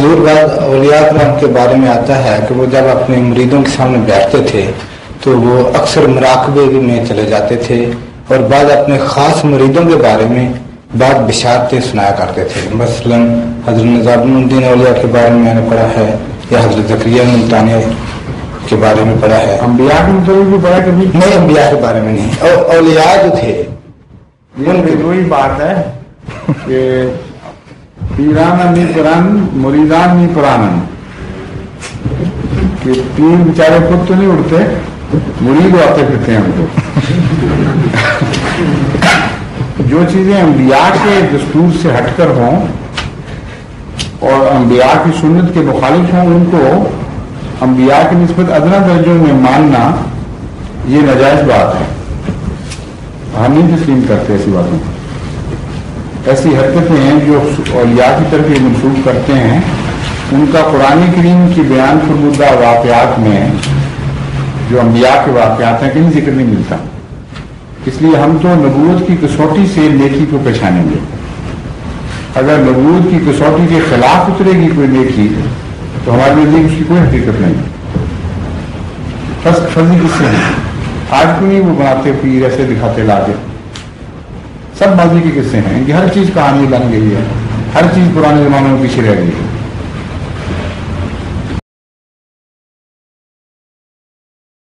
حضور بعد اولیاء کرام کے بارے میں آتا ہے کہ وہ جب اپنے مریدوں کے سامنے بیٹھتے تھے تو وہ اکثر مراقبے میں چلے جاتے تھے اور بعد اپنے خاص مریدوں کے بارے میں بعد بشارتیں سنایا کرتے تھے. مثلا حضرت نظام الدین اولیاء کے بارے میں میں نے پڑھا ہے, یا حضرت زکریا ملتانی کے بارے میں پڑھا ہے. انبیاء کے متعلق بھی پڑھا کبھی؟ نہیں, انبیاء کے بارے میں نہیں. اولیاء جو تھے یہ وہی بات ہے کہ پیران نہیں پران مریدان نہیں پران, کہ پیر بیچارے خود تو نہیں اڑتے, مرید آتے پھرتے ہیں ہم کو. جو چیزیں انبیاء کے دستور سے ہٹ کر ہوں اور انبیاء کی سنت کے مخالف ہوں, ان کو انبیاء کی نسبت ادنا درجوں میں ماننا یہ ناجائز بات ہے. ہم نہیں تسلیم کرتے ایسی باتوں کو. ایسی حرکتیں ہیں جو اولیاء کی طرف یہ منسوخ کرتے ہیں, ان کا قرآن کریم کی بیان فرمودہ واقعات میں جو انبیاء کے واقعات ہیں کہیں ذکر نہیں ملتا. اس لیے ہم تو نبوت کی کسوٹی سے نیکی کو پہچانیں گے. اگر نبوت کی کسوٹی کے خلاف اترے گی کوئی نیکی تو ہمارے نزدیک اس کی کوئی حقیقت نہیں. فضی کس سے نہیں, آج کو نہیں وہ بناتے پیر ایسے دکھاتے لاتے, سب ماضی کے قصے ہیں. ان کی ہر چیز کہانی بن گئی ہے, ہر چیز پرانے زمانے میں پیچھے رہ گئی ہے.